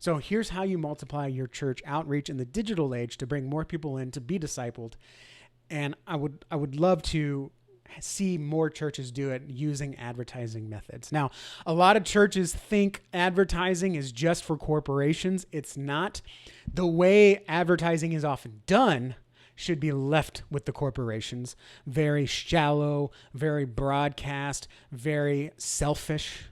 So here's how you multiply your church outreach in the digital age to bring more people in to be discipled. And I would love to see more churches do it using advertising methods. Now, a lot of churches think advertising is just for corporations. It's not. The way advertising is often done should be left with the corporations. Very shallow, very broadcast, very selfish.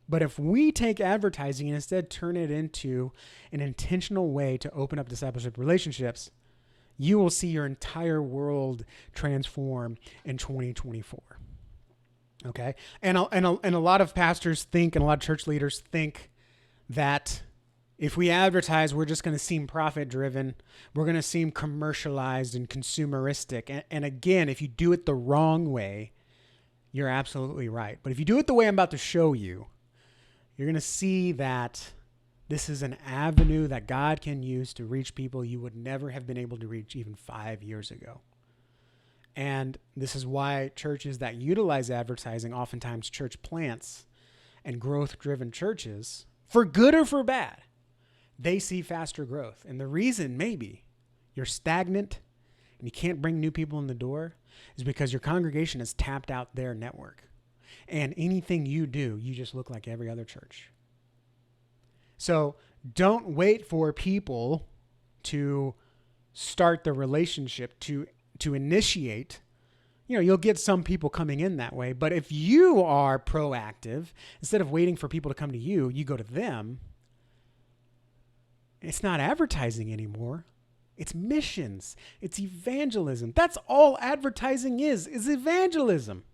But if we take advertising and instead turn it into an intentional way to open up discipleship relationships, you will see your entire world transform in 2024. Okay? And a lot of pastors think, and a lot of church leaders think that if we advertise, we're just going to seem profit-driven. We're going to seem commercialized and consumeristic. And again, if you do it the wrong way, you're absolutely right. But if you do it the way I'm about to show you, you're going to see that this is an avenue that God can use to reach people you would never have been able to reach even 5 years ago. And this is why churches that utilize advertising, oftentimes church plants and growth-driven churches, for good or for bad, they see faster growth. And the reason maybe you're stagnant and you can't bring new people in the door is because your congregation has tapped out their network. And anything you do, you just look like every other church. So don't wait for people to start the relationship, to initiate. You know, you'll get some people coming in that way. But if you are proactive, instead of waiting for people to come to you, you go to them. It's not advertising anymore. It's missions. It's evangelism. That's all advertising is evangelism.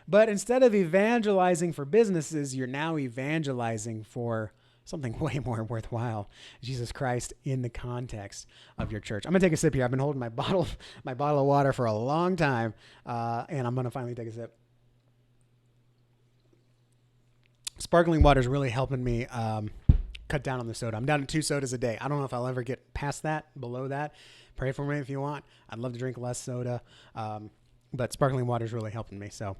But instead of evangelizing for businesses, you're now evangelizing for something way more worthwhile, Jesus Christ in the context of your church. I'm going to take a sip here. I've been holding my bottle of water for a long time, and I'm going to finally take a sip. Sparkling water is really helping me cut down on the soda. I'm down to 2 sodas a day. I don't know if I'll ever get past that, below that. Pray for me if you want. I'd love to drink less soda, but sparkling water is really helping me. So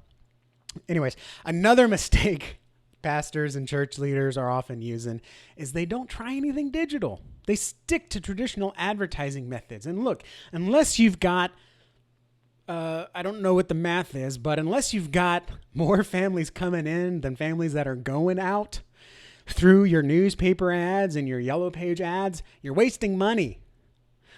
anyways, another mistake pastors and church leaders are often using is they don't try anything digital. They stick to traditional advertising methods. And look, unless you've got, I don't know what the math is, but unless you've got more families coming in than families that are going out through your newspaper ads and your yellow page ads, you're wasting money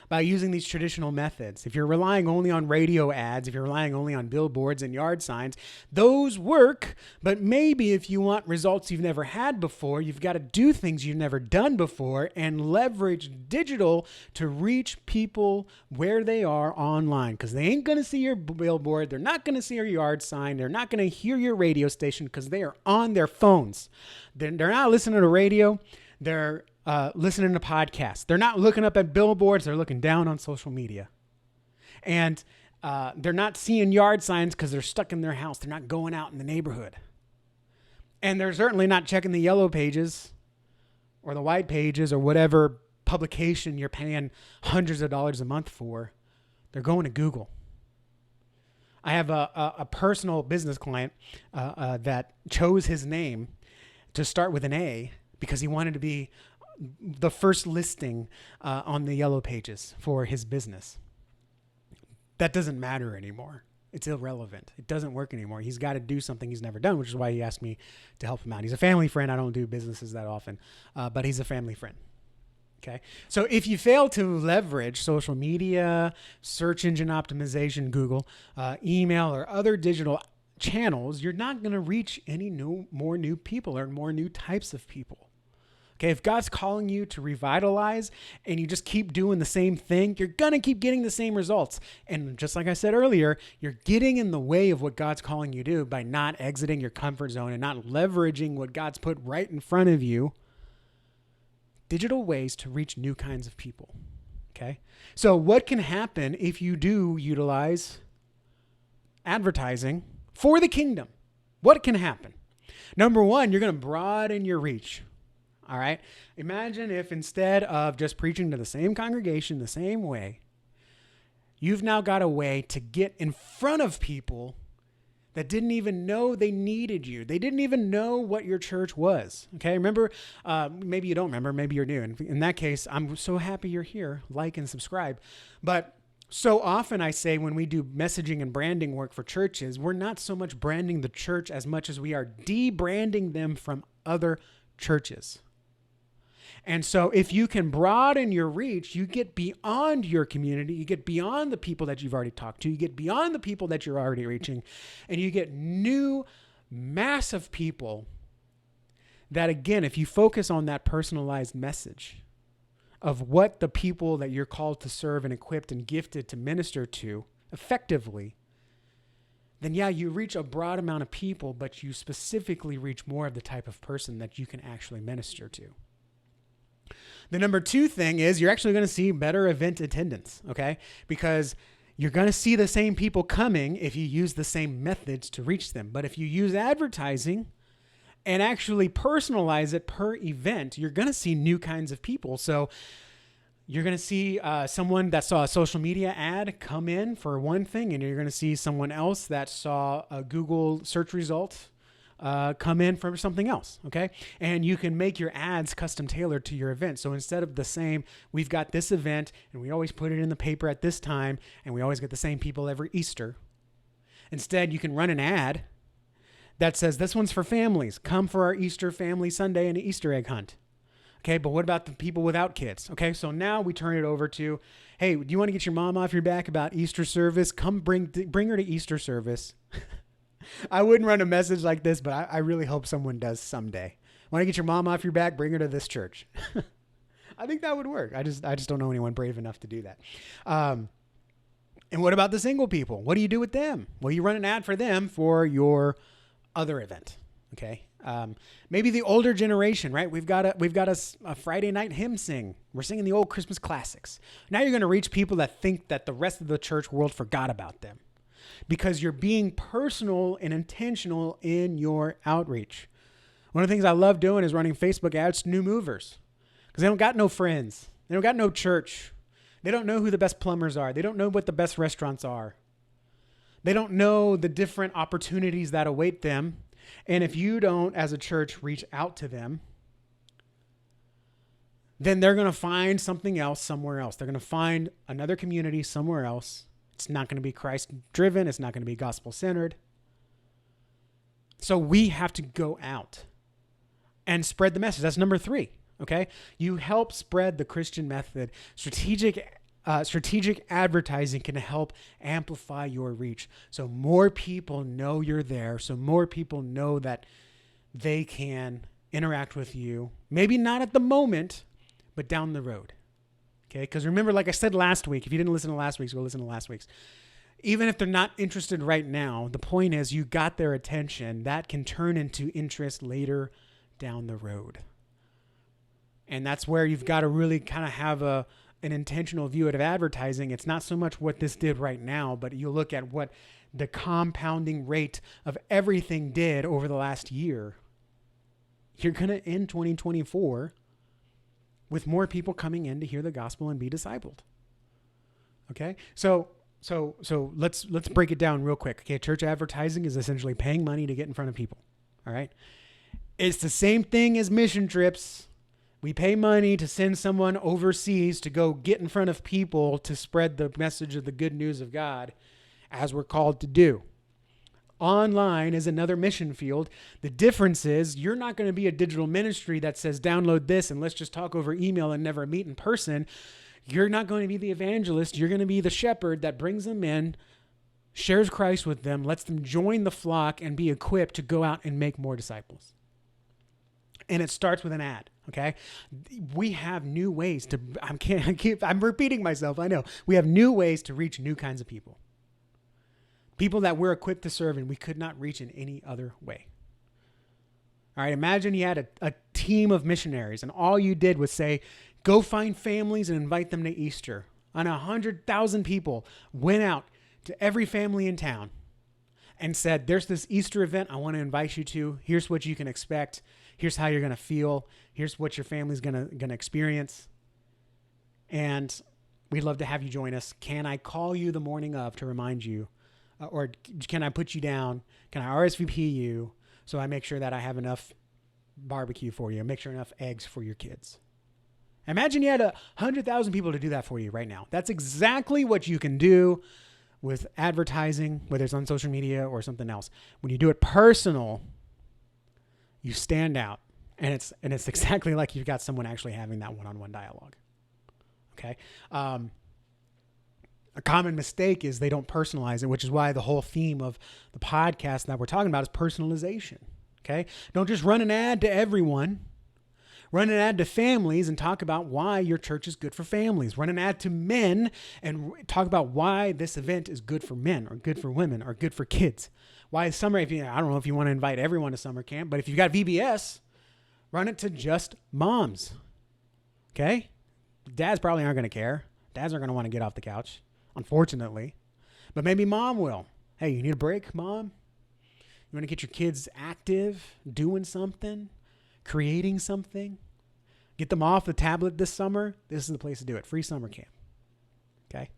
by using these traditional methods. If you're relying only on radio ads, if you're relying only on billboards and yard signs, those work. But maybe if you want results you've never had before, you've got to do things you've never done before and leverage digital to reach people where they are online. Because they ain't going to see your billboard. They're not going to see your yard sign. They're not going to hear your radio station because they are on their phones. They're not listening to radio. They're listening to podcasts. They're not looking up at billboards. They're looking down on social media. And they're not seeing yard signs because they're stuck in their house. They're not going out in the neighborhood. And they're certainly not checking the yellow pages or the white pages or whatever publication you're paying hundreds of dollars a month for. They're going to Google. I have a personal business client that chose his name to start with an A because he wanted to be the first listing on the yellow pages for his business. That doesn't matter anymore. It's irrelevant. It doesn't work anymore. He's got to do something he's never done, which is why he asked me to help him out. He's a family friend. I don't do businesses that often, but he's a family friend. Okay. So if you fail to leverage social media, search engine optimization, Google, email, or other digital channels, you're not going to reach any more new people or more new types of people. Okay, if God's calling you to revitalize and you just keep doing the same thing, you're going to keep getting the same results. And just like I said earlier, you're getting in the way of what God's calling you to do by not exiting your comfort zone and not leveraging what God's put right in front of you. Digital ways to reach new kinds of people. Okay, so what can happen if you do utilize advertising for the kingdom? What can happen? Number one, you're going to broaden your reach. All right. Imagine if instead of just preaching to the same congregation the same way, you've now got a way to get in front of people that didn't even know they needed you. They didn't even know what your church was. Okay. Remember, maybe you don't remember, maybe you're new. In that case, I'm so happy you're here. Like and subscribe. But so often I say when we do messaging and branding work for churches, we're not so much branding the church as much as we are de-branding them from other churches. And so if you can broaden your reach, you get beyond your community, you get beyond the people that you've already talked to, you get beyond the people that you're already reaching, and you get new, massive people that, again, if you focus on that personalized message of what the people that you're called to serve and equipped and gifted to minister to effectively, then yeah, you reach a broad amount of people, but you specifically reach more of the type of person that you can actually minister to. The number 2 thing is you're actually going to see better event attendance, okay? Because you're going to see the same people coming if you use the same methods to reach them. But if you use advertising and actually personalize it per event, you're going to see new kinds of people. So you're going to see someone that saw a social media ad come in for one thing, and you're going to see someone else that saw a Google search result come in for something else, okay? And you can make your ads custom tailored to your event. So instead of the same, we've got this event, and we always put it in the paper at this time, and we always get the same people every Easter. Instead, you can run an ad that says, this one's for families. Come for our Easter family Sunday and an Easter egg hunt. Okay, but what about the people without kids? Okay, so now we turn it over to, hey, do you want to get your mom off your back about Easter service? Come bring her to Easter service. I wouldn't run a message like this, but I really hope someone does someday. Want to get your mom off your back? Bring her to this church. I think that would work. I just don't know anyone brave enough to do that. And what about the single people? What do you do with them? Well, you run an ad for them for your other event. Okay. Maybe the older generation, right? We've got a Friday night hymn sing. We're singing the old Christmas classics. Now you're going to reach people that think that the rest of the church world forgot about them, because you're being personal and intentional in your outreach. One of the things I love doing is running Facebook ads to new movers, because they don't got no friends. They don't got no church. They don't know who the best plumbers are. They don't know what the best restaurants are. They don't know the different opportunities that await them. And if you don't, as a church, reach out to them, then they're going to find something else somewhere else. They're going to find another community somewhere else. It's not going to be Christ-driven. It's not going to be gospel-centered. So we have to go out and spread the message. That's number 3, okay? You help spread the Christian method. Strategic advertising can help amplify your reach. So more people know you're there. So more people know that they can interact with you. Maybe not at the moment, but down the road. Okay, because remember, like I said last week, if you didn't listen to last week's, go listen to last week's. Even if they're not interested right now, the point is you got their attention. That can turn into interest later down the road. And that's where you've got to really kind of have an intentional view of advertising. It's not so much what this did right now, but you look at what the compounding rate of everything did over the last year. You're going to end 2024 with more people coming in to hear the gospel and be discipled. Okay? So let's break it down real quick. Okay, church advertising is essentially paying money to get in front of people. All right? It's the same thing as mission trips. We pay money to send someone overseas to go get in front of people to spread the message of the good news of God, as we're called to do. Online is another mission field. The difference is you're not going to be a digital ministry that says, download this and let's just talk over email and never meet in person. You're not going to be the evangelist. You're going to be the shepherd that brings them in, shares Christ with them, lets them join the flock and be equipped to go out and make more disciples. And it starts with an ad. Okay. We have new ways to, I'm repeating myself. I know we have new ways to reach new kinds of people. People that we're equipped to serve and we could not reach in any other way. All right. Imagine you had a team of missionaries and all you did was say, go find families and invite them to Easter. And 100,000 people went out to every family in town and said, there's this Easter event I want to invite you to. Here's what you can expect. Here's how you're going to feel. Here's what your family's going to experience. And we'd love to have you join us. Can I call you the morning of to remind you or can I put you down? Can I RSVP you so I make sure that I have enough barbecue for you, make sure enough eggs for your kids? Imagine you had 100,000 people to do that for you right now. That's exactly what you can do with advertising, whether it's on social media or something else. When you do it personal, you stand out, and it's exactly like you've got someone actually having that one-on-one dialogue. Okay. A common mistake is they don't personalize it, which is why the whole theme of the podcast that we're talking about is personalization. Okay. Don't just run an ad to everyone. Run an ad to families and talk about why your church is good for families. Run an ad to men and talk about why this event is good for men or good for women or good for kids. Why is summer, I don't know if you want to invite everyone to summer camp, but if you've got VBS, run it to just moms. Okay? Dads probably aren't going to care. Dads aren't going to want to get off the couch, unfortunately. But maybe mom will. Hey, you need a break, mom? You want to get your kids active, doing something? Creating something, get them off the tablet this summer. This is the place to do it. Free summer camp. Okay.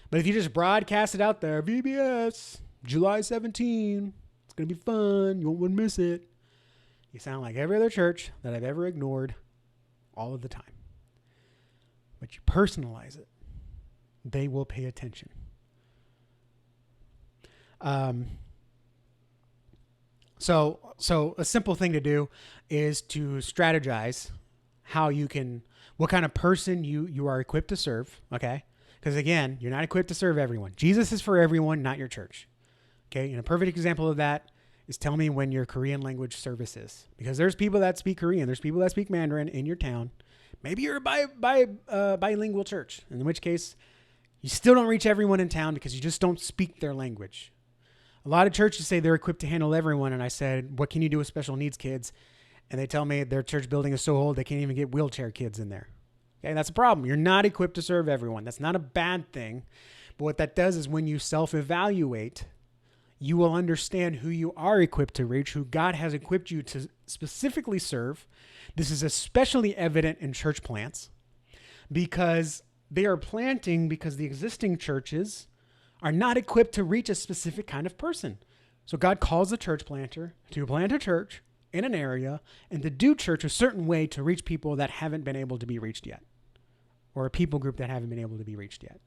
But if you just broadcast it out there, VBS, July 17, it's going to be fun. You won't want to miss it. You sound like every other church that I've ever ignored all of the time. But you personalize it. They will pay attention. So a simple thing to do is to strategize how you can, what kind of person you are equipped to serve. Okay. Because again, you're not equipped to serve everyone. Jesus is for everyone, not your church. Okay. And a perfect example of that is tell me when your Korean language service is, because there's people that speak Korean. There's people that speak Mandarin in your town. Maybe you're a bilingual church, in which case you still don't reach everyone in town because you just don't speak their language. A lot of churches say they're equipped to handle everyone. And I said, what can you do with special needs kids? And they tell me their church building is so old, they can't even get wheelchair kids in there. Okay. That's a problem. You're not equipped to serve everyone. That's not a bad thing. But what that does is when you self-evaluate, you will understand who you are equipped to reach, who God has equipped you to specifically serve. This is especially evident in church plants because they are planting because the existing churches are not equipped to reach a specific kind of person. So God calls the church planter to plant a church in an area and to do church a certain way to reach people that haven't been able to be reached yet, or a people group that haven't been able to be reached yet.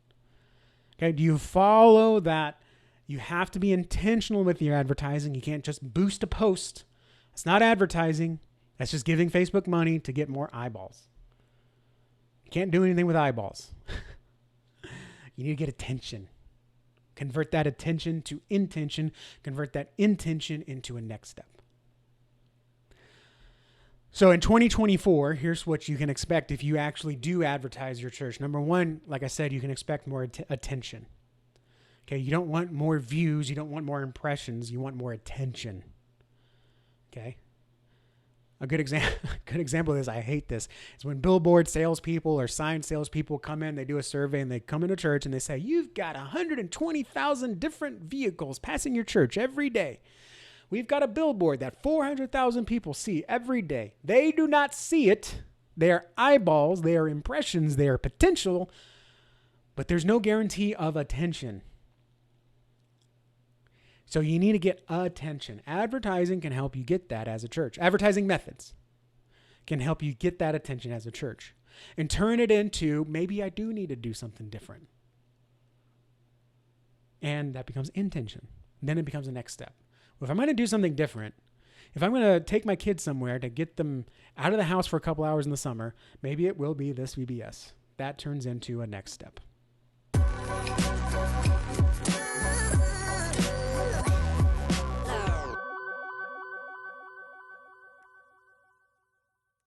Okay, do you follow that? You have to be intentional with your advertising. You can't just boost a post. It's not advertising. That's just giving Facebook money to get more eyeballs. You can't do anything with eyeballs. You need to get attention. Convert that attention to intention. Convert that intention into a next step. So in 2024, here's what you can expect if you actually do advertise your church. Number one, like I said, you can expect more attention. Okay, you don't want more views. You don't want more impressions. You want more attention. Okay. A good example of this, I hate this, is when billboard salespeople or sign salespeople come in, they do a survey and they come into church and they say, you've got 120,000 different vehicles passing your church every day. We've got a billboard that 400,000 people see every day. They do not see it. They are eyeballs. They are impressions. They are potential, but there's no guarantee of attention. So you need to get attention. Advertising can help you get that as a church. Advertising methods can help you get that attention as a church and turn it into, maybe I do need to do something different. And that becomes intention. Then it becomes the next step. Well, if I'm going to do something different, if I'm going to take my kids somewhere to get them out of the house for a couple hours in the summer, maybe it will be this VBS. That turns into a next step.